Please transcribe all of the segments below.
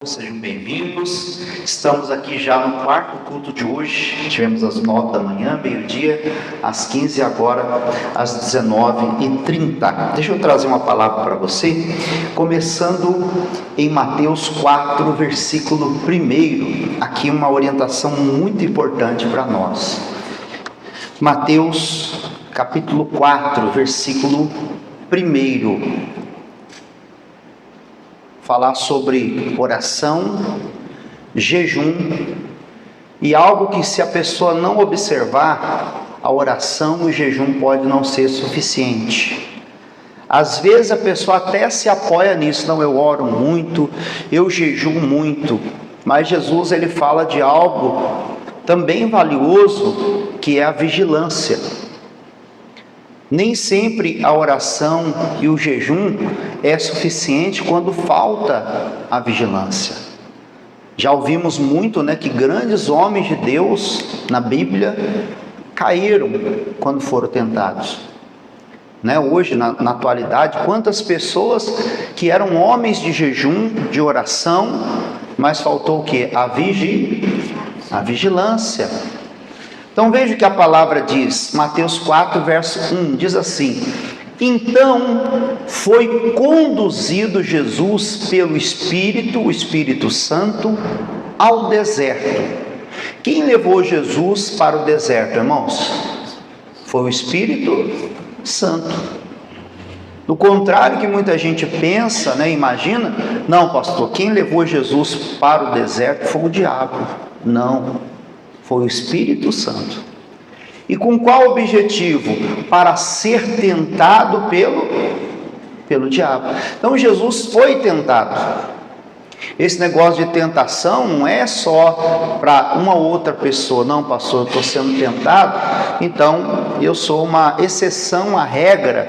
Sejam bem-vindos. Estamos aqui já no quarto culto de hoje. Tivemos às 9 da manhã, meio-dia, às 15 e agora às 19h30. Deixa eu trazer uma palavra para você, começando em Mateus 4, versículo 1. Aqui uma orientação muito importante para nós. Mateus capítulo 4, versículo 1. Falar sobre oração, jejum e algo que, se a pessoa não observar, a oração e o jejum pode não ser suficiente. Às vezes a pessoa até se apoia nisso, não, eu oro muito, eu jejuo muito, mas Jesus ele fala de algo também valioso, que é a vigilância. Nem sempre a oração e o jejum é suficiente quando falta a vigilância. Já ouvimos muito, que grandes homens de Deus na Bíblia caíram quando foram tentados. Hoje, na atualidade, quantas pessoas que eram homens de jejum, de oração, mas faltou o quê? A vigilância. Então veja o que a palavra diz, Mateus 4, verso 1, diz assim: então foi conduzido Jesus pelo Espírito, o Espírito Santo, ao deserto. Quem levou Jesus para o deserto, irmãos? Foi o Espírito Santo. Do contrário que muita gente pensa, imagina, não, pastor, quem levou Jesus para o deserto foi o diabo. Não. Foi o Espírito Santo. E com qual objetivo? Para ser tentado pelo diabo. Então Jesus foi tentado. Esse negócio de tentação não é só para uma outra pessoa. Não, pastor, eu estou sendo tentado, então eu sou uma exceção à regra,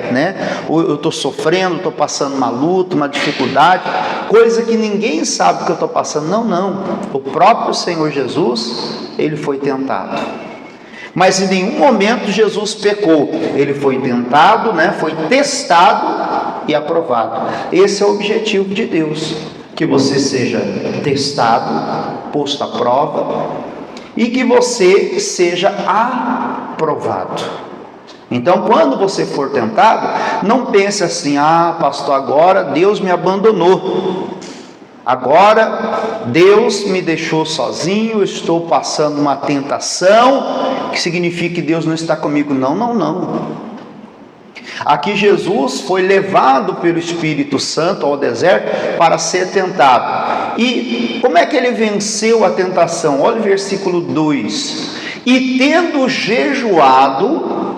Ou eu estou sofrendo, estou passando uma luta, uma dificuldade, coisa que ninguém sabe que eu estou passando. Não. O próprio Senhor Jesus, ele foi tentado. Mas em nenhum momento Jesus pecou. Ele foi tentado, foi testado e aprovado. Esse é o objetivo de Deus. Que você seja testado, posto à prova, e que você seja aprovado. Então, quando você for tentado, não pense assim: pastor, agora Deus me abandonou, agora Deus me deixou sozinho, eu estou passando uma tentação, que significa que Deus não está comigo. Não. Aqui Jesus foi levado pelo Espírito Santo ao deserto para ser tentado. E como é que ele venceu a tentação? Olha o versículo 2. E tendo jejuado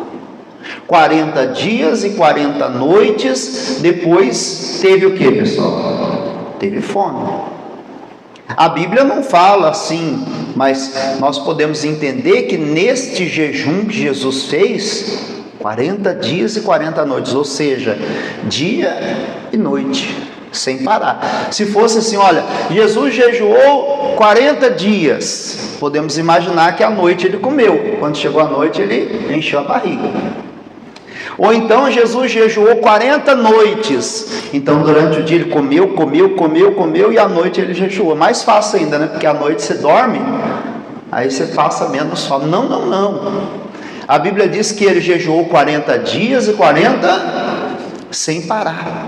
40 dias e 40 noites, depois teve o que, pessoal? Teve fome. A Bíblia não fala assim, mas nós podemos entender que neste jejum que Jesus fez, 40 dias e 40 noites, ou seja, dia e noite, sem parar. Se fosse assim, olha, Jesus jejuou 40 dias, podemos imaginar que à noite ele comeu, quando chegou a noite ele encheu a barriga. Ou então Jesus jejuou 40 noites, então durante o dia ele comeu e à noite ele jejuou. Mais fácil ainda, porque à noite você dorme, aí você passa menos fome. Não. A Bíblia diz que ele jejuou 40 dias e 40 sem parar.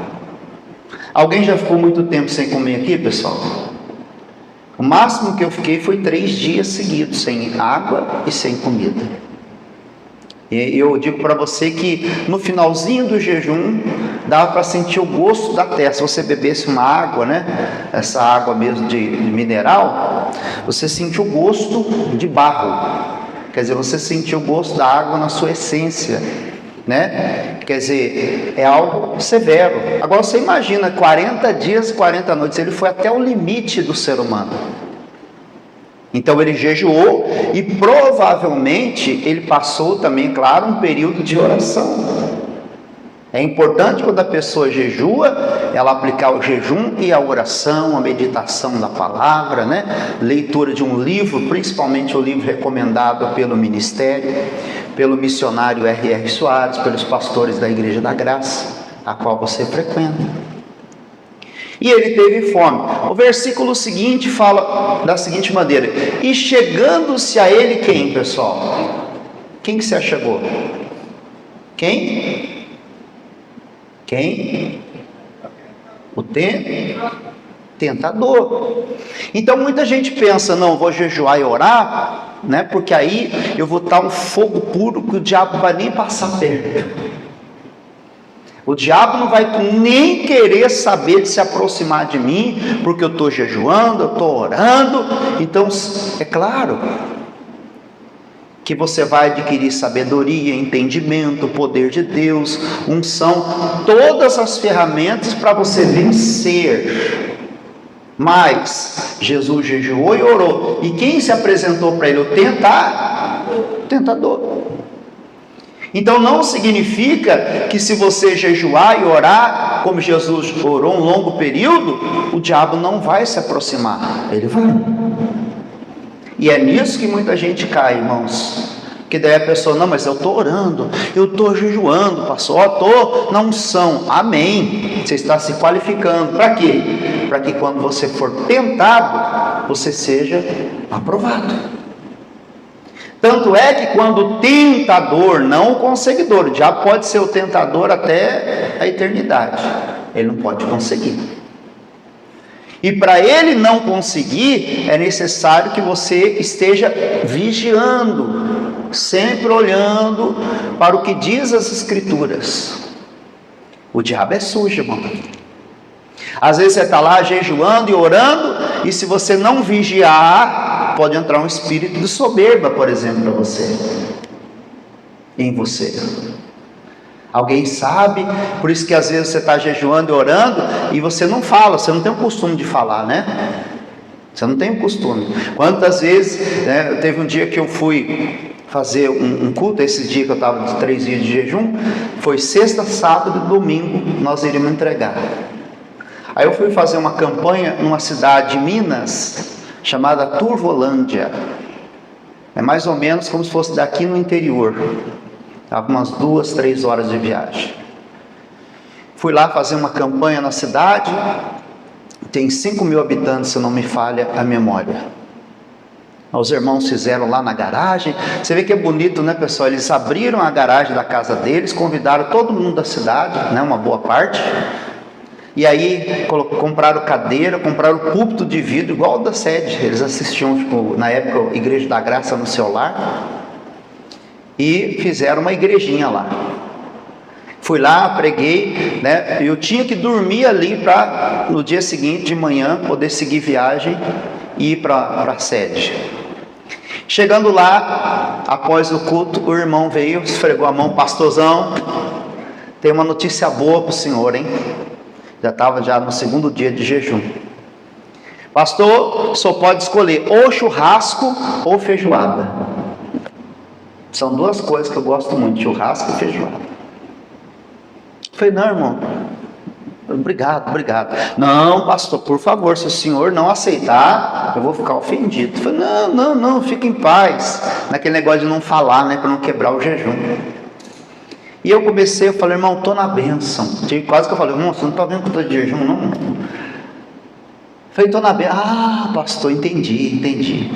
Alguém já ficou muito tempo sem comer aqui, pessoal? O máximo que eu fiquei foi 3 dias seguidos, sem água e sem comida. E eu digo para você que no finalzinho do jejum, dava para sentir o gosto da terra. Se você bebesse uma água, essa água mesmo de mineral, você sentiu o gosto de barro. Quer dizer, você sentiu o gosto da água na sua essência, Quer dizer, é algo severo. Agora você imagina, 40 dias e 40 noites, ele foi até o limite do ser humano. Então ele jejuou e provavelmente ele passou também, claro, um período de oração. É importante quando a pessoa jejua, ela aplicar o jejum e a oração, a meditação da palavra, leitura de um livro, principalmente o livro recomendado pelo ministério, pelo missionário R.R. Soares, pelos pastores da Igreja da Graça, a qual você frequenta. e ele teve fome. O versículo seguinte fala da seguinte maneira: e chegando-se a ele quem, pessoal? Quem que se achegou? Quem? O tentador. Então muita gente pensa, não, vou jejuar e orar, né? Porque aí eu vou estar um fogo puro que o diabo vai nem passar perto. O diabo não vai nem querer saber de se aproximar de mim, porque eu estou jejuando, eu estou orando. Então, é claro que você vai adquirir sabedoria, entendimento, poder de Deus, unção, todas as ferramentas para você vencer. Mas Jesus jejuou e orou, e quem se apresentou para ele? O tentador. Então não significa que se você jejuar e orar, como Jesus orou um longo período, o diabo não vai se aproximar, ele vai. E é nisso que muita gente cai, irmãos. Que daí a pessoa, não, mas eu estou orando, eu estou jejuando, pastor, estou na unção. Amém. Você está se qualificando. Para quê? Para que quando você for tentado, você seja aprovado. Tanto é que quando o tentador, não o conseguidor, já pode ser o tentador até a eternidade, ele não pode conseguir. E para ele não conseguir, é necessário que você esteja vigiando, sempre olhando para o que diz as Escrituras. O diabo é sujo, irmão. Às vezes você está lá jejuando e orando, e se você não vigiar, pode entrar um espírito de soberba, por exemplo, para você, em você. Alguém sabe, por isso que às vezes você está jejuando e orando, e você não fala, você não tem o costume de falar, né? Você não tem o costume. Quantas vezes, né, teve um dia que eu fui fazer um culto, esse dia que eu estava de 3 dias de jejum, foi sexta, sábado e domingo, nós iríamos entregar. Aí eu fui fazer uma campanha numa cidade de Minas, chamada Turvolândia. É mais ou menos como se fosse daqui no interior. Estava umas 2, 3 horas de viagem. Fui lá fazer uma campanha na cidade. Tem 5.000 habitantes, se não me falha a memória. Os irmãos fizeram lá na garagem. Você vê que é bonito, né, pessoal? Eles abriram a garagem da casa deles, convidaram todo mundo da cidade, né, uma boa parte. E aí compraram cadeira, compraram púlpito de vidro, igual o da sede. Eles assistiam, na época, Igreja da Graça no celular. E fizeram uma igrejinha lá. Fui lá, preguei, né? Eu tinha que dormir ali para no dia seguinte de manhã poder seguir viagem e ir para a sede. Chegando lá, após o culto, o irmão veio, esfregou a mão, pastorzão, tem uma notícia boa para o senhor, hein? Já estava no segundo dia de jejum. Pastor, só pode escolher ou churrasco ou feijoada. São duas coisas que eu gosto muito, churrasco e feijoada. Eu falei, não, irmão, obrigado. Não, pastor, por favor, se o senhor não aceitar, eu vou ficar ofendido. Eu falei, não, fique em paz. Naquele negócio de não falar, né, para não quebrar o jejum. E eu falei, irmão, estou na bênção. Quase que eu falei, irmão, você não está vendo que eu estou de jejum, não? Falei, estou na bênção. Ah, pastor, entendi.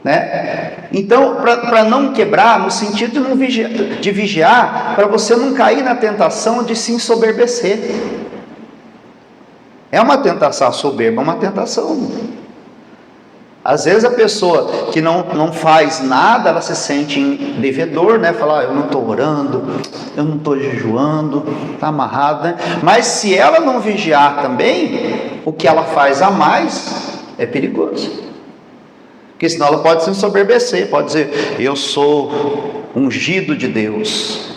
Né? Então, para não quebrar, no sentido de vigiar, para você não cair na tentação de se ensoberbecer. É uma tentação, soberba é uma tentação. Às vezes a pessoa que não faz nada, ela se sente devedor, né? Fala, eu não estou orando, eu não estou jejuando, está amarrado, né? Mas se ela não vigiar também, o que ela faz a mais é perigoso. Porque senão ela pode se ensoberbecer, pode dizer, eu sou ungido de Deus.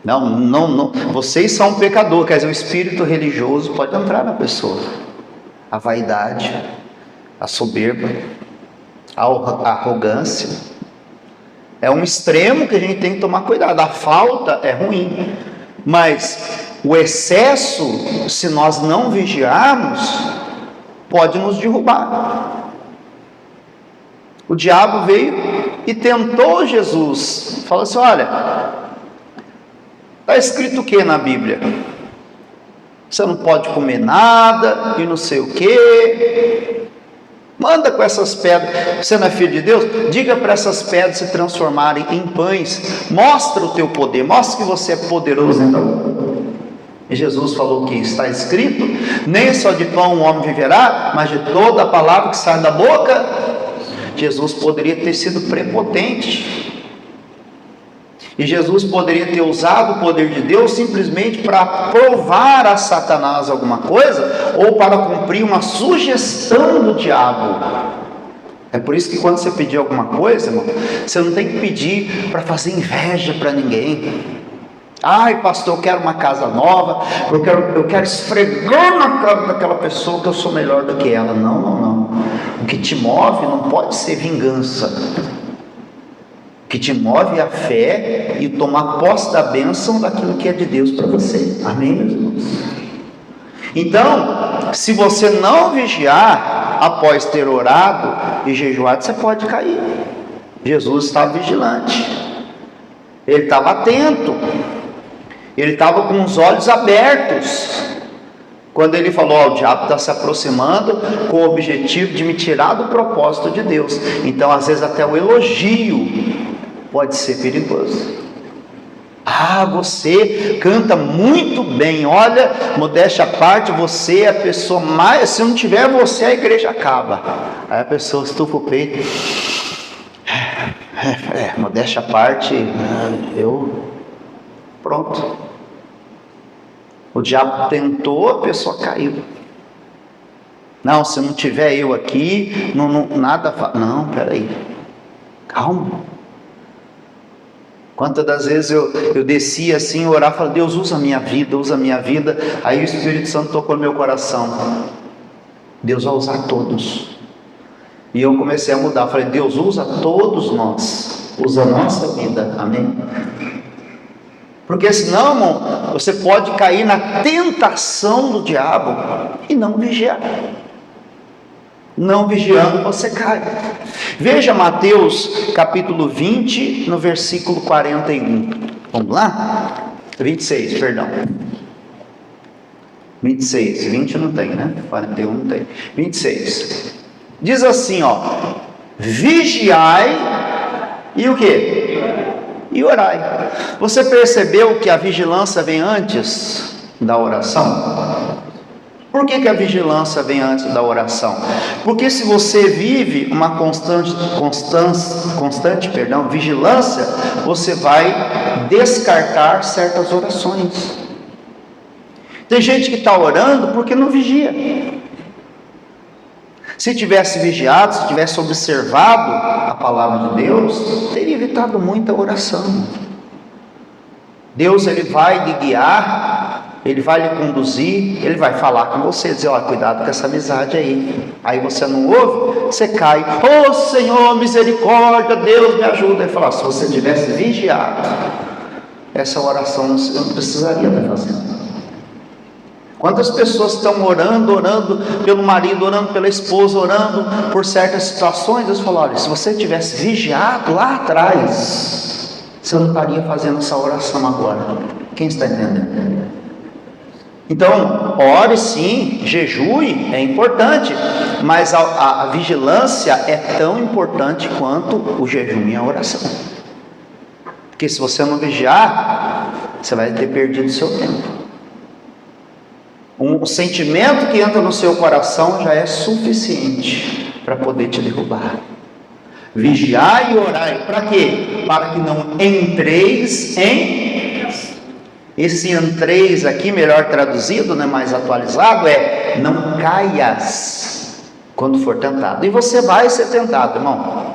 Não, vocês são um pecador, quer dizer, o espírito religioso pode entrar na pessoa. A vaidade, a soberba, a arrogância. É um extremo que a gente tem que tomar cuidado. A falta é ruim, mas o excesso, se nós não vigiarmos, pode nos derrubar. O diabo veio e tentou Jesus. Falou assim, olha, está escrito o que na Bíblia? você não pode comer nada, e não sei o quê. Manda com essas pedras. Você não é filho de Deus? Diga para essas pedras se transformarem em pães. Mostra o teu poder, mostra que você é poderoso. Então, e Jesus falou que está escrito: nem só de pão o homem viverá, mas de toda a palavra que sai da boca. Jesus poderia ter sido prepotente. E Jesus poderia ter usado o poder de Deus simplesmente para provar a Satanás alguma coisa, ou para cumprir uma sugestão do diabo. É por isso que quando você pedir alguma coisa, irmão, você não tem que pedir para fazer inveja para ninguém. Ai, pastor, eu quero uma casa nova, eu quero esfregar na cara daquela pessoa que eu sou melhor do que ela. Não. O que te move não pode ser vingança. O que te move é a fé e tomar posse da bênção daquilo que é de Deus para você. Amém, meus irmãos? Então, se você não vigiar após ter orado e jejuado, você pode cair. Jesus estava vigilante, ele estava atento, ele estava com os olhos abertos. Quando ele falou: o diabo está se aproximando com o objetivo de me tirar do propósito de Deus. Então, às vezes, até o elogio pode ser perigoso. Ah, você canta muito bem. Olha, modéstia à parte, você é a pessoa mais... Se não tiver você, a igreja acaba. Aí a pessoa estufa o peito. Modéstia à parte, pronto. O diabo tentou, a pessoa caiu. Não, se não tiver eu aqui, nada... Não, peraí. Calma. Quantas das vezes eu descia assim, orar, falava: Deus, usa a minha vida. Aí o Espírito Santo tocou no meu coração: Deus vai usar todos. E eu comecei a mudar, falei: Deus, usa todos nós, usa a nossa vida, amém? Porque senão, irmão, você pode cair na tentação do diabo e não vigiar. Não vigiando, você cai. Veja Mateus capítulo 20, no versículo 41. Vamos lá? 26, perdão. 26, 20 não tem, né? 41 não tem. 26. Diz assim, ó: vigiai e o quê? E orai. Você percebeu que a vigilância vem antes da oração? Por que a vigilância vem antes da oração? Porque se você vive uma constante vigilância, você vai descartar certas orações. Tem gente que está orando porque não vigia. Se tivesse vigiado, se tivesse observado a palavra de Deus, teria evitado muita oração. Deus, ele vai lhe guiar, ele vai lhe conduzir, ele vai falar com você, dizer: olha, cuidado com essa amizade aí. Aí você não ouve, você cai: oh Senhor, misericórdia, Deus me ajuda. Ele fala: se você tivesse vigiado, essa oração eu não precisaria estar fazendo. Quantas pessoas estão orando pelo marido, orando pela esposa, orando por certas situações? Deus falou: olha, se você tivesse vigiado lá atrás, você não estaria fazendo essa oração agora. Quem está entendendo? Então, ore sim, jejue, é importante, mas a vigilância é tão importante quanto o jejum e a oração. Porque se você não vigiar, você vai ter perdido o seu tempo. Um sentimento que entra no seu coração já é suficiente para poder te derrubar. Vigiai e orai, para quê? Para que não entreis em... Esse entreis aqui, melhor traduzido, né, mais atualizado, é: não caias quando for tentado. E você vai ser tentado, irmão.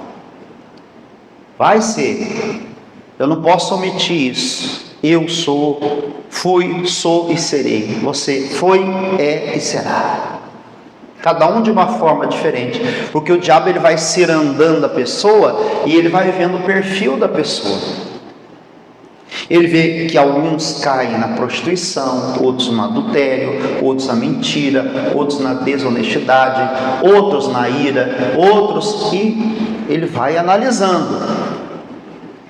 Vai ser. Eu não posso omitir isso. Eu sou, fui, sou e serei. Você foi, é e será. Cada um de uma forma diferente. Porque o diabo, ele vai cirandando a pessoa e ele vai vendo o perfil da pessoa. Ele vê que alguns caem na prostituição, outros no adultério, outros na mentira, outros na desonestidade, outros na ira, outros... E ele vai analisando.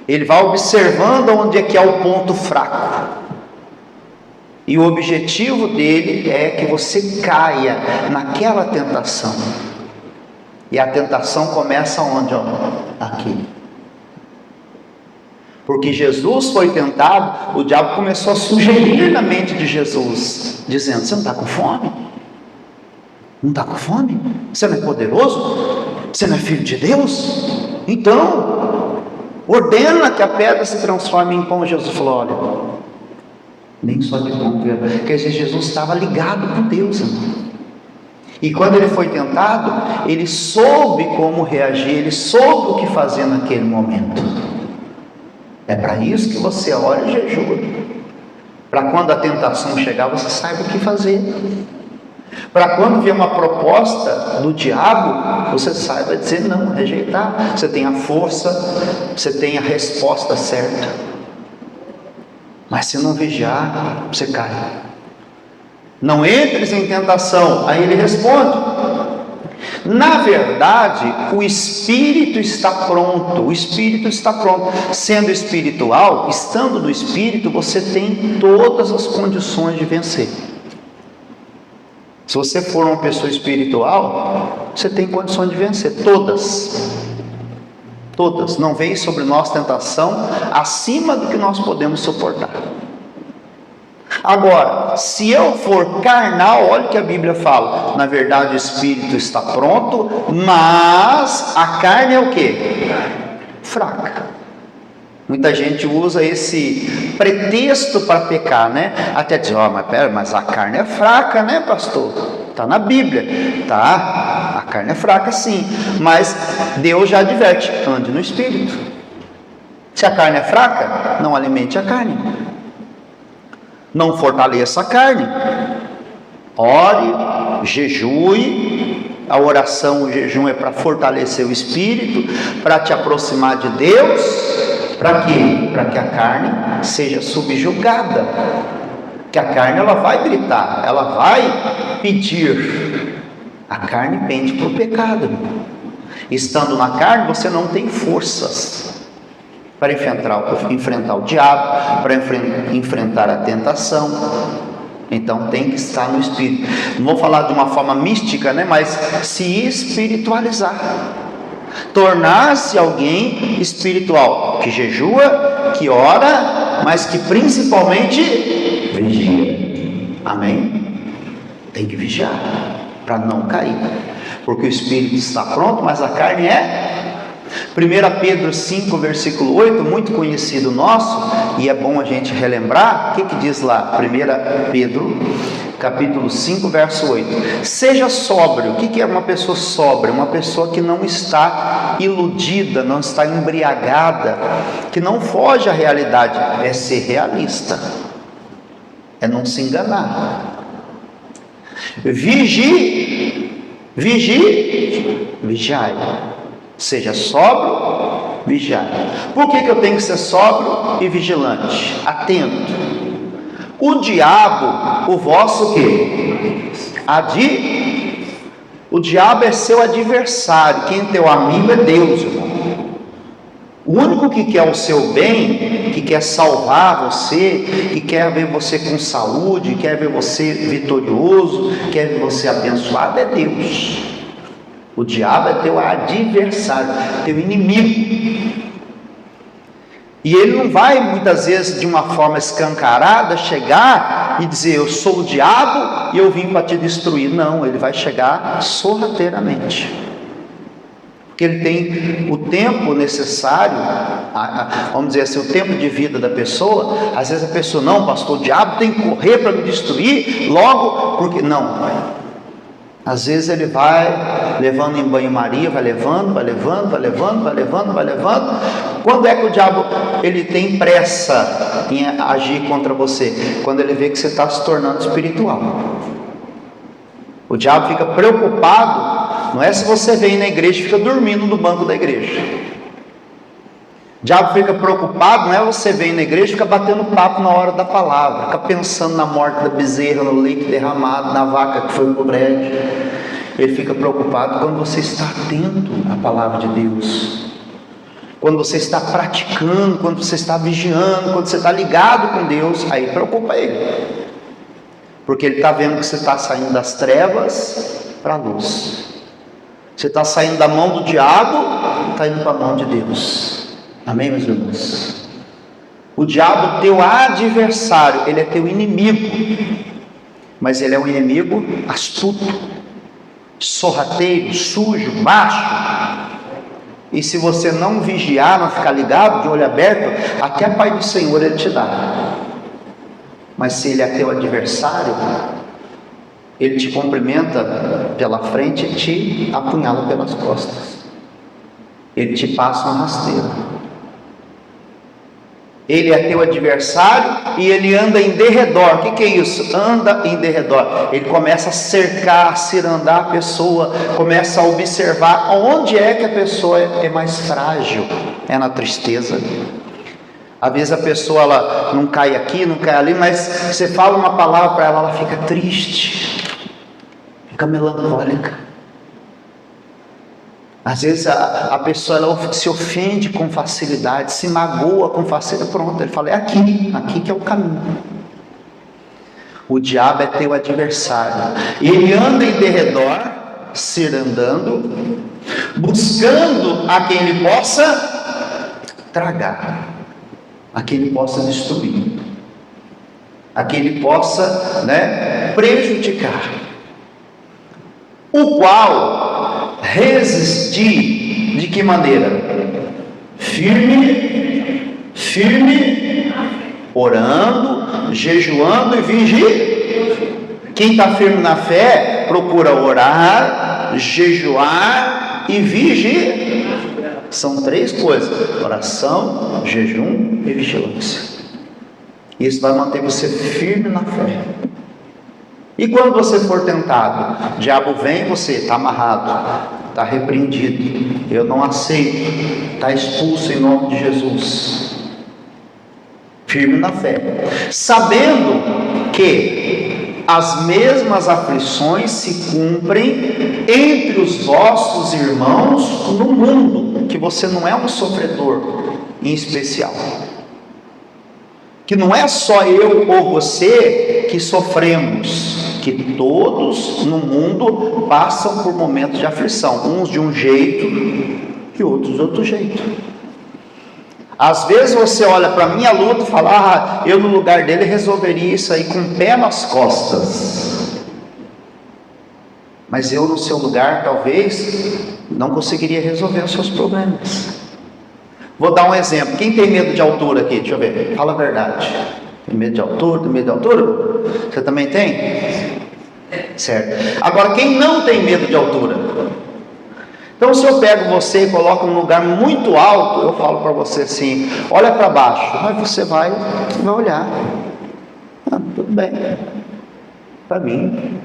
Ele vai observando onde é que é o ponto fraco. E o objetivo dele é que você caia naquela tentação. E a tentação começa onde? Aqui. Porque Jesus foi tentado, o diabo começou a sugerir na mente de Jesus, dizendo: você não está com fome? Não está com fome? Você não é poderoso? Você não é filho de Deus? Então, ordena que a pedra se transforme em pão. Jesus falou: olha, nem só de pão, quer dizer, Jesus estava ligado com Deus, irmão. E quando ele foi tentado, ele soube como reagir, ele soube o que fazer naquele momento. É para isso que você ora e jejua, para quando a tentação chegar, você saiba o que fazer. Para quando vier uma proposta do diabo, você saiba dizer não, rejeitar. Você tem a força, você tem a resposta certa. Mas se não vigiar, você cai. Não entres em tentação. Aí ele responde: na verdade, o espírito está pronto. O espírito está pronto. Sendo espiritual, estando no espírito, você tem todas as condições de vencer. Se você for uma pessoa espiritual, você tem condições de vencer, todas. Todas. Não veio sobre nós tentação acima do que nós podemos suportar. Agora, se eu for carnal, olha o que a Bíblia fala: na verdade o espírito está pronto, mas a carne é o quê? Fraca. Muita gente usa esse pretexto para pecar, né? Até diz: mas a carne é fraca, né, pastor? Está na Bíblia. Tá, a carne é fraca sim, mas Deus já adverte: ande no espírito. Se a carne é fraca, não alimente a carne, não fortaleça a carne. Ore, jejue. A oração, o jejum é para fortalecer o espírito, para te aproximar de Deus. Para quê? Para que a carne seja subjugada. Que a carne, ela vai gritar, ela vai pedir. A carne pende para o pecado. Estando na carne, você não tem forças para enfrentar o diabo, para enfrentar a tentação. Então tem que estar no espírito. Não vou falar de uma forma mística, né? Mas se espiritualizar, tornar-se alguém espiritual, que jejua, que ora, mas que principalmente vigia. Amém? Tem que vigiar para não cair, porque o espírito está pronto, mas a carne é. 1 Pedro 5, versículo 8, muito conhecido nosso, e é bom a gente relembrar. O que diz lá? 1 Pedro, capítulo 5, verso 8. Seja sóbrio. O que é uma pessoa sóbria? Uma pessoa que não está iludida, não está embriagada, que não foge à realidade. É ser realista, é não se enganar. Vigie, vigiai. Seja sóbrio, vigiai. Por que eu tenho que ser sóbrio e vigilante? Atento. O diabo, o vosso quê? O diabo é seu adversário. Quem é teu amigo é Deus, irmão. O único que quer o seu bem, que quer salvar você, que quer ver você com saúde, quer ver você vitorioso, quer ver você abençoado, é Deus. O diabo é teu adversário, teu inimigo. E ele não vai muitas vezes de uma forma escancarada chegar e dizer: eu sou o diabo e eu vim para te destruir. Não, ele vai chegar sorrateiramente, porque ele tem o tempo necessário, vamos dizer assim, o tempo de vida da pessoa. Às vezes a pessoa: não, pastor, o diabo tem que correr para me destruir logo, porque não. Às vezes ele vai levando em banho-maria, vai levando. Quando é que o diabo ele tem pressa em agir contra você? Quando ele vê que você está se tornando espiritual. O diabo fica preocupado, não é se você vem na igreja e fica dormindo no banco da igreja. O diabo fica preocupado, não é você vem na igreja e fica batendo papo na hora da palavra, fica pensando na morte da bezerra, no leite derramado, na vaca que foi pro brejo. Ele fica preocupado quando você está atento à palavra de Deus, quando você está praticando, quando você está vigiando, quando você está ligado com Deus. Aí preocupa ele. porque ele está vendo que você está saindo das trevas para a luz. Você está saindo da mão do diabo, está indo para a mão de Deus. Amém, meus irmãos? O diabo, teu adversário, ele é teu inimigo, mas ele é um inimigo astuto, sorrateiro, sujo, baixo. E se você não vigiar, não ficar ligado, de olho aberto, até a paz do Senhor ele te dá. Mas se ele é teu adversário, ele te cumprimenta pela frente e te apunhala pelas costas. Ele te passa uma rasteira. Ele é teu adversário e ele anda em derredor. O que é isso? Anda em derredor. Ele começa a cercar, cirandar a pessoa, começa a observar onde é que a pessoa é mais frágil. É na tristeza. Às vezes a pessoa ela não cai aqui, não cai ali, mas você fala uma palavra para ela, ela fica triste, fica melancólica. Às vezes a pessoa ela se ofende com facilidade, se magoa com facilidade. Pronto, ele fala, é aqui que é o caminho. O diabo é teu adversário. Ele anda em derredor, cirandando, buscando a quem ele possa tragar, a quem ele possa destruir, a quem ele possa, prejudicar. O qual resistir de que maneira? Firme, orando, jejuando e vigiando. Quem está firme na fé, procura orar, jejuar e vigiar. São 3 coisas: oração, jejum e vigilância. Isso vai manter você firme na fé. E quando você for tentado, o diabo vem, você está amarrado, está repreendido, eu não aceito, está expulso em nome de Jesus. Firme na fé, sabendo que as mesmas aflições se cumprem entre os vossos irmãos no mundo, que você não é um sofredor em especial, que não é só eu ou você que sofremos, que todos no mundo passam por momentos de aflição, uns de um jeito e outros de outro jeito. Às vezes você olha para a minha luta e fala, eu no lugar dele resolveria isso aí com o pé nas costas, mas eu no seu lugar talvez não conseguiria resolver os seus problemas. Vou dar um exemplo. Quem tem medo de altura aqui? Deixa eu ver, fala a verdade. Tem medo de altura? Tem medo de altura? Você também tem? Certo. Agora, quem não tem medo de altura? Então, se eu pego você e coloco num lugar muito alto, eu falo para você assim, olha para baixo. Mas você vai olhar. Tudo bem. Para mim.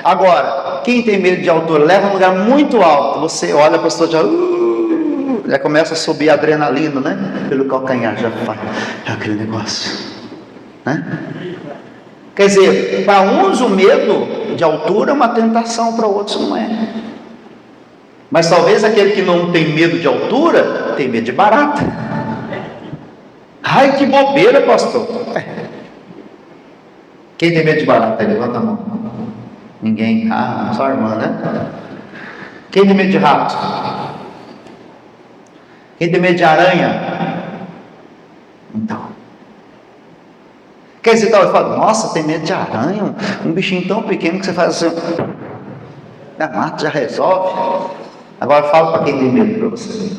Agora, quem tem medo de altura, leva num lugar muito alto. Você olha para a pessoa já começa a subir a adrenalina, pelo calcanhar, já faz aquele negócio, Quer dizer, para uns o medo de altura é uma tentação, para outros não é. Mas talvez aquele que não tem medo de altura, tem medo de barata. Ai, que bobeira, pastor. Quem tem medo de barata? Levanta a mão. Ninguém? Só a irmã, Quem tem medo de rato? Quem tem medo de aranha? Então. Quer dizer, eu falo, nossa, tem medo de aranha? Um bichinho tão pequeno que você faz assim, mata, já resolve. Agora fala para quem tem medo para você.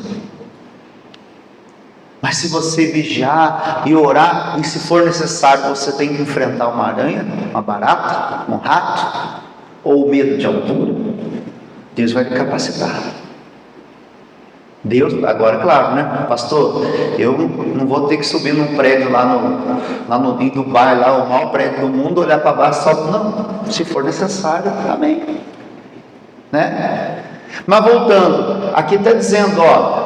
Mas se você vigiar e orar, e se for necessário, você tem que enfrentar uma aranha, uma barata, um rato, ou medo de altura, Deus vai lhe capacitar. Deus, agora claro, pastor, eu não vou ter que subir num prédio em Dubai, lá o maior prédio do mundo, olhar para baixo só, não, se for necessário, amém, Mas voltando, aqui está dizendo,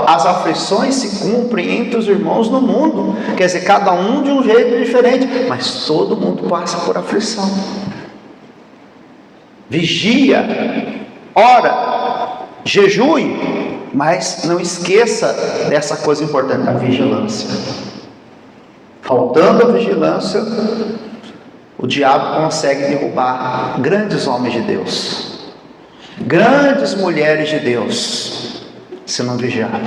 as aflições se cumprem entre os irmãos no mundo, quer dizer, cada um de um jeito diferente, mas todo mundo passa por aflição. Vigia, ora, jejue, mas não esqueça dessa coisa importante, a vigilância. Faltando a vigilância, o diabo consegue derrubar grandes homens de Deus, grandes mulheres de Deus, se não vigiar.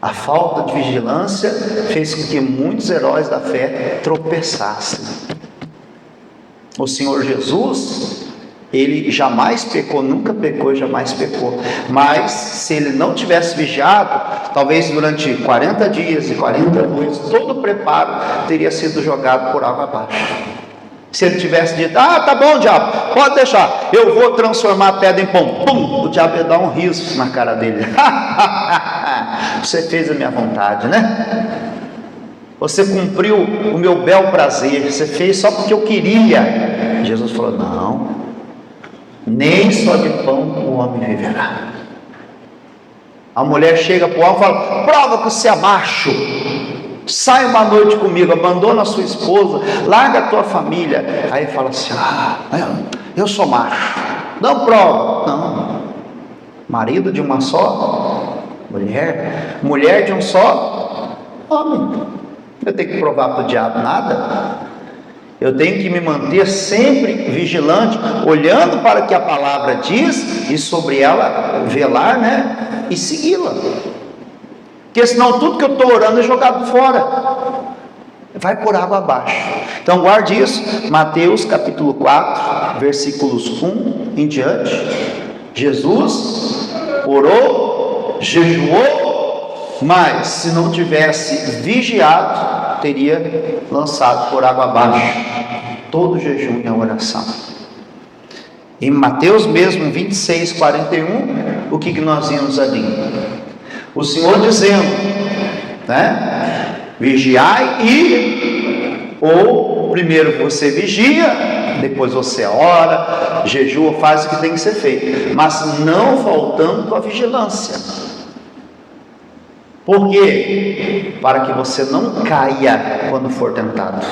A falta de vigilância fez com que muitos heróis da fé tropeçassem. O Senhor Jesus, ele jamais pecou, nunca pecou e jamais pecou. Mas se ele não tivesse vigiado, talvez durante 40 dias e 40 noites, todo o preparo teria sido jogado por água abaixo. Se ele tivesse dito: ah, tá bom, diabo, pode deixar, eu vou transformar a pedra em pão. Pum! O diabo ia dar um riso na cara dele. Você fez a minha vontade, né? Você cumpriu o meu bel prazer, você fez só porque eu queria. Jesus falou: não, nem só de pão o homem viverá. A mulher chega para o homem e fala: prova que você é macho, sai uma noite comigo, abandona a sua esposa, larga a tua família. Aí fala assim: ah, eu sou macho. Não prova. Não. Marido de uma só mulher, mulher de um só homem. Eu tenho que provar para o diabo nada. Eu tenho que me manter sempre vigilante, olhando para o que a palavra diz e sobre ela velar, né? E segui-la. Porque senão tudo que eu estou orando é jogado fora, vai por água abaixo. Então guarde isso, Mateus capítulo 4, versículos 1 em diante. Jesus orou, jejuou, mas se não tivesse vigiado, teria lançado por água abaixo todo o jejum e a oração. Em Mateus mesmo 26, 41, o que nós vimos ali? O Senhor dizendo, né? Vigiai ou primeiro você vigia, depois você ora, jejua, faz o que tem que ser feito, mas não faltando a vigilância. Por quê? Para que você não caia quando for tentado,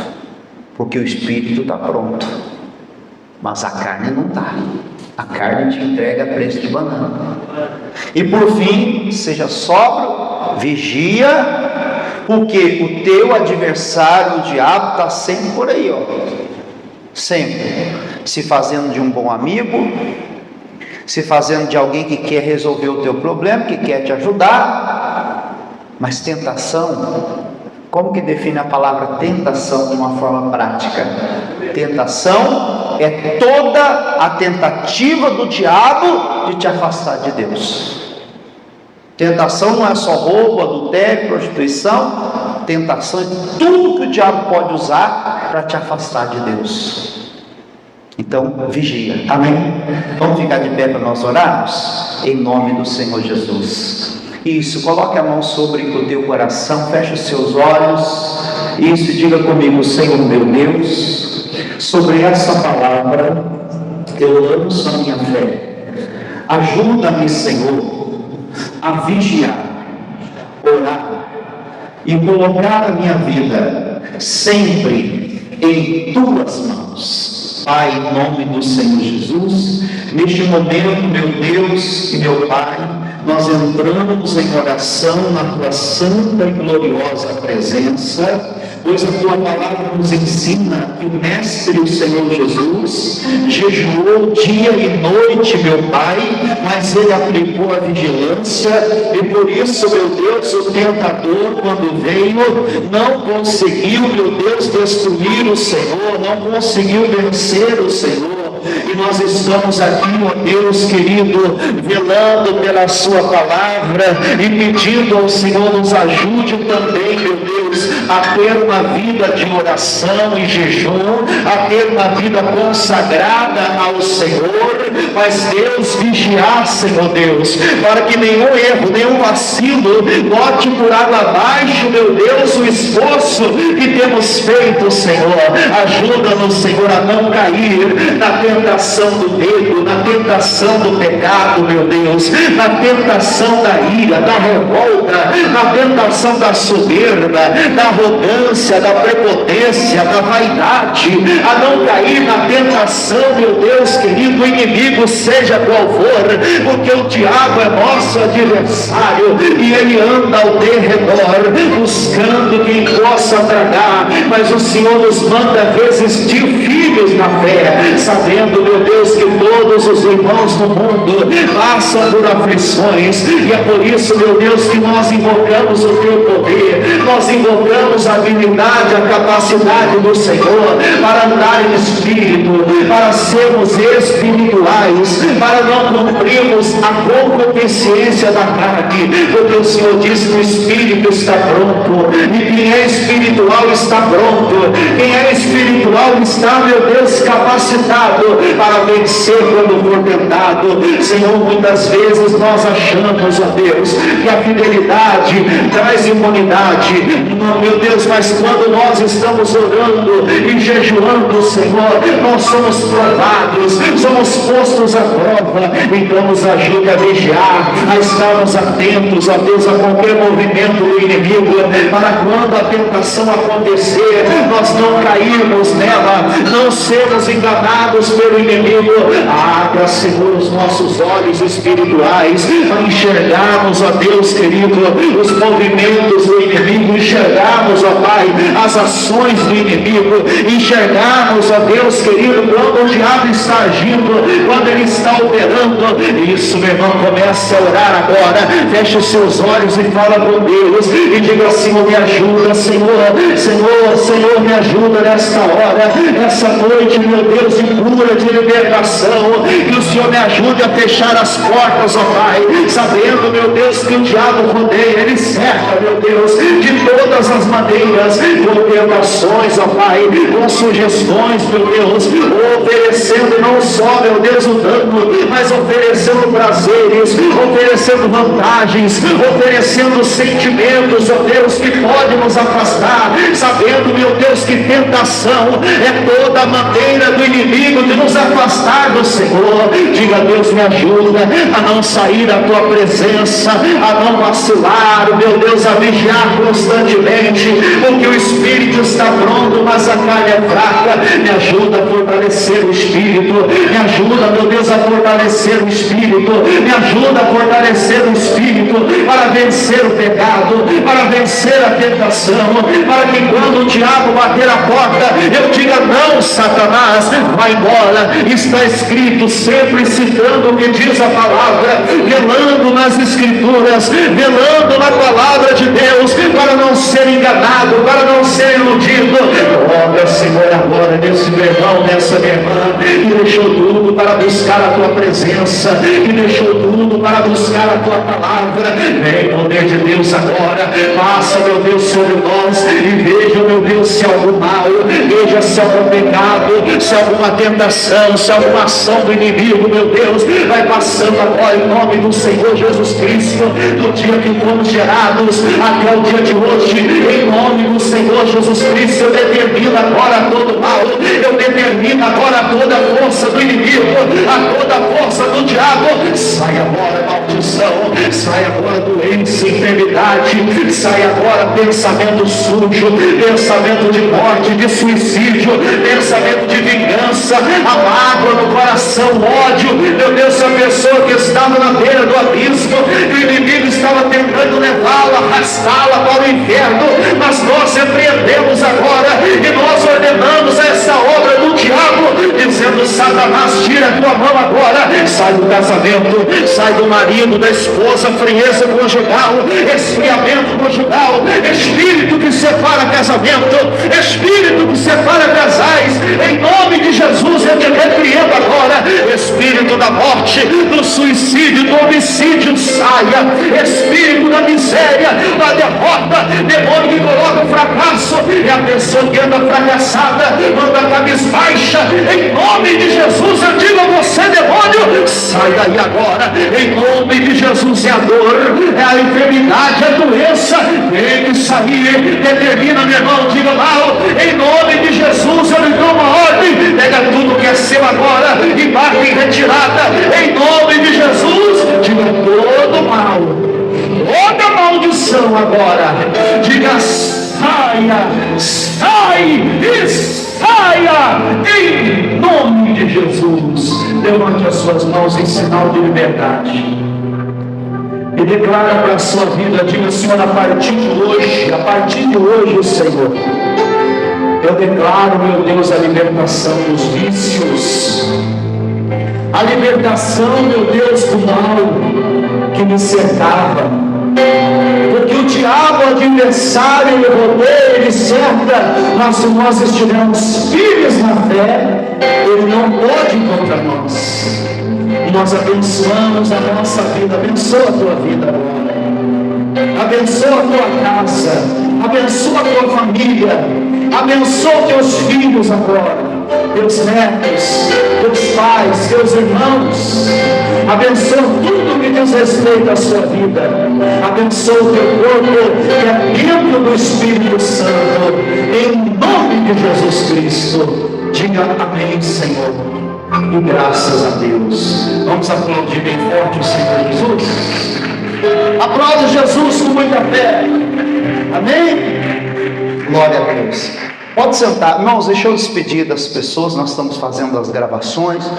porque o espírito está pronto, mas a carne não está. A carne te entrega a preço de banana. E por fim, seja sóbrio, vigia, porque o teu adversário, o diabo, está sempre por aí, ó. Sempre se fazendo de um bom amigo, se fazendo de alguém que quer resolver o teu problema, que quer te ajudar. Mas tentação, como que define a palavra tentação de uma forma prática? Tentação é toda a tentativa do diabo de te afastar de Deus. Tentação não é só roubo, adultério, prostituição. Tentação é tudo que o diabo pode usar para te afastar de Deus. Então, vigia, amém? Vamos ficar de pé para nós orarmos? Em nome do Senhor Jesus. Isso, coloque a mão sobre o teu coração, feche os seus olhos. Isso, diga comigo: Senhor meu Deus, sobre essa palavra eu lanço a minha fé. Ajuda-me, Senhor, a vigiar, orar e colocar a minha vida sempre em tuas mãos. Pai, em nome do Senhor Jesus, neste momento, meu Deus e meu Pai, nós entramos em oração na tua santa e gloriosa presença, pois a tua palavra nos ensina que o Mestre, o Senhor Jesus, jejuou dia e noite, meu Pai, mas ele aplicou a vigilância, e por isso, meu Deus, o tentador, quando veio, não conseguiu, meu Deus, destruir o Senhor, não conseguiu vencer o Senhor. E nós estamos aqui, ó Deus querido, velando pela sua palavra e pedindo ao Senhor nos ajude também, meu Deus, a ter uma vida de oração e jejum, a ter uma vida consagrada ao Senhor, mas Deus, vigiar, Senhor Deus, para que nenhum erro, nenhum vacilo bote por água abaixo, meu Deus, o esforço que temos feito, Senhor. Ajuda-nos, Senhor, a não cair na tentação do medo, na tentação do pecado, meu Deus, na tentação da ira, da revolta, na tentação da soberba, da arrogância, da prepotência, da vaidade, a não cair na tentação tentação, meu Deus querido, o inimigo seja qual for, porque o diabo é nosso adversário e ele anda ao derredor buscando quem possa tragar, mas o Senhor nos manda resistir firmes na fé, sabendo, meu Deus, que todos os irmãos do mundo passam por aflições, e é por isso, meu Deus, que nós invocamos o teu poder, nós invocamos a habilidade, a capacidade do Senhor para andar em espírito, para sermos espirituais, para não cumprirmos a concupiscência da carne, porque o Senhor diz que o espírito está pronto, e quem é espiritual está pronto, quem é espiritual está, meu Deus, capacitado para vencer quando for tentado. Senhor, muitas vezes nós achamos, ó Deus, que a fidelidade traz imunidade, meu Deus, mas quando nós estamos orando e jejuando, Senhor, nós somos provados, somos postos à prova. Então nos ajude a vigiar, a estarmos atentos, ó Deus, a qualquer movimento do inimigo, para quando a tentação acontecer, nós não cairmos nela, não sermos enganados pelo inimigo. Abra, Senhor, os nossos olhos espirituais para enxergarmos, ó Deus querido, os movimentos do inimigo, enxergarmos, ó Pai, as ações do inimigo, enxergarmos, ó Deus querido, quando o diabo está agindo, quando ele está operando. Isso, meu irmão, comece a orar agora, feche os seus olhos e fala com Deus, e diga: Senhor, me ajuda, Senhor, Senhor, Senhor, me ajuda nesta hora, essa noite, meu Deus, de cura, de libertação, que o Senhor me ajude a fechar as portas, ó Pai, sabendo, meu Deus, que o diabo rodeia, ele cerca, meu Deus, de todas as maneiras, com tentações, ó Pai, com sugestões, meu Deus, oferecendo não só, meu Deus, o dano, mas oferecendo prazeres, oferecendo vantagens, oferecendo sentimentos, ó Deus, que pode nos afastar, sabendo, meu Deus, que tentação é toda maneira do inimigo de nos afastar do Senhor. Diga: Deus, me ajuda a não sair da tua presença, a não vacilar, meu Deus, a vigiar constantemente, porque o espírito está pronto, mas a carne é fraca. Me ajuda a fortalecer o espírito, me ajuda, meu Deus, a fortalecer o espírito, me ajuda a fortalecer o espírito para vencer o pecado, para vencer a tentação, para que quando o diabo bater a porta, eu diga: não, Satanás, vai embora. Está escrito, sempre citando o que diz a palavra, velando nas escrituras, velando na palavra de Deus, para não ser enganado, para não ser iludido. Olha, Senhor, agora nesse meu irmão, nessa minha irmã, que deixou tudo para buscar a tua presença, que deixou tudo para buscar a tua palavra. Vem, poder de Deus, agora passa, meu Deus, sobre nós, e veja, meu Deus, se algum mal, veja se algum pecado, se alguma tentação, se alguma ação do inimigo, meu Deus, vai passando agora em nome do Senhor Jesus Cristo, do dia que fomos gerados até o dia de hoje, em nome do Senhor Jesus Cristo. Eu determino agora todo mal, eu determino agora toda a força do inimigo, a toda a força do diabo. Sai agora maldição, sai agora doença, enfermidade, sai agora pensamento sujo, pensamento de morte, de suicídio, pensamento de vingança, a mágoa no coração, ódio. Meu Deus, a pessoa que estava na beira do abismo, e o inimigo estava tentando levá-la, arrastá-la para o inferno, mas nós repreendemos agora e nós ordenamos essa obra do diabo, dizendo: Satanás, tira a tua mão agora, sai do casamento, sai do marido, da esposa, frieza conjugal, esfriamento conjugal, espírito que separa casamento, espírito que separa casais, em nome de Jesus eu te repreendo agora. Espírito da morte, do suicídio, do homicídio, saia. Espírito da miséria, da derrota, demônio que coloca o fracasso, é a pessoa que anda fracassada, anda cabisbaixa, em nome de Jesus eu digo a você, demônio, sai daí agora, em nome de Jesus. É a dor, é a enfermidade, é a doença, tem que sair. Determina, meu irmão, diga mal, em nome de Jesus eu lhe dou uma ordem, pega tudo que é seu agora e bate em retirada, em nome de Jesus. Diga: todo mal, toda maldição agora, diga: saia, sai e saia, em nome de Jesus, levante as suas mãos em sinal de liberdade. E declara para a sua vida, diga: Senhor, a partir de hoje, Senhor, eu declaro, meu Deus, a libertação dos vícios, a libertação, meu Deus, do mal que me cercava, porque o diabo, o adversário, ele rodeia, ele cerca, mas se nós estivermos firmes na fé, ele não pode contra nós. Nós abençoamos a nossa vida, abençoa a tua vida agora, abençoa a tua casa, abençoa a tua família, abençoa teus filhos agora, teus netos, teus pais, teus irmãos, abençoa tudo que diz respeito à sua vida, abençoa o teu corpo que é templo do Espírito Santo, em nome de Jesus Cristo. Diga amém, Senhor, e graças a Deus. Vamos aplaudir bem forte o Senhor Jesus. Aplaude Jesus com muita fé. Amém? Glória a Deus. Pode sentar. Irmãos, deixa eu despedir das pessoas. Nós estamos fazendo as gravações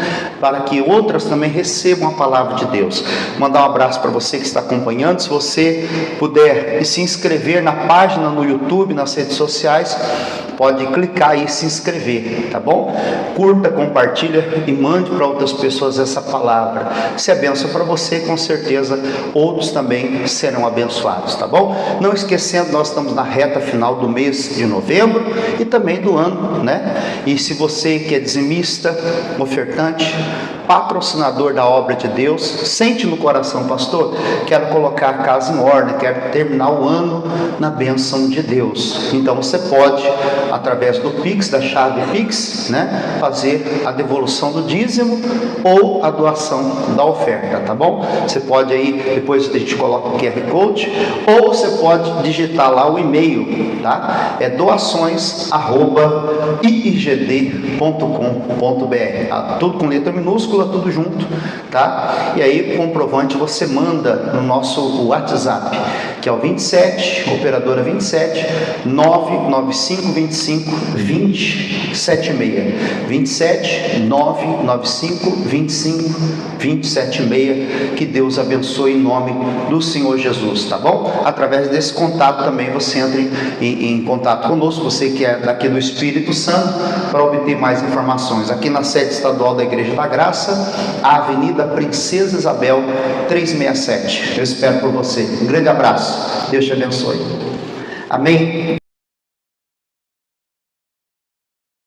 para que outras também recebam a palavra de Deus. Mandar um abraço para você que está acompanhando. Se você puder se inscrever na página no YouTube, nas redes sociais, pode clicar aí e se inscrever, tá bom? Curta, compartilha e mande para outras pessoas essa palavra. Se é bênção para você, com certeza outros também serão abençoados, tá bom? Não esquecendo, nós estamos na reta final do mês de novembro e também do ano, né? E se você que é dizimista, ofertante, patrocinador da obra de Deus, sente no coração: pastor, quero colocar a casa em ordem, quero terminar o ano na bênção de Deus. Então você pode, através do Pix, da chave Pix, né, fazer a devolução do dízimo ou a doação da oferta, tá bom? Você pode aí, depois a gente coloca o QR Code, ou você pode digitar lá o e-mail, tá? É doações@iigd.com.br, tudo com letra minúscula, tudo junto, tá? E aí o comprovante você manda no nosso WhatsApp, que é o 27, operadora 27 995 25 20 76, 27 995 25 20 76. Que Deus abençoe em nome do Senhor Jesus, tá bom? Através desse contato também você entra em contato conosco, você que é daqui do Espírito Santo, para obter mais informações. Aqui na sede estadual da Igreja da Graça, a Avenida Princesa Isabel 367. Eu espero por você. Um grande abraço. Deus te abençoe. Amém.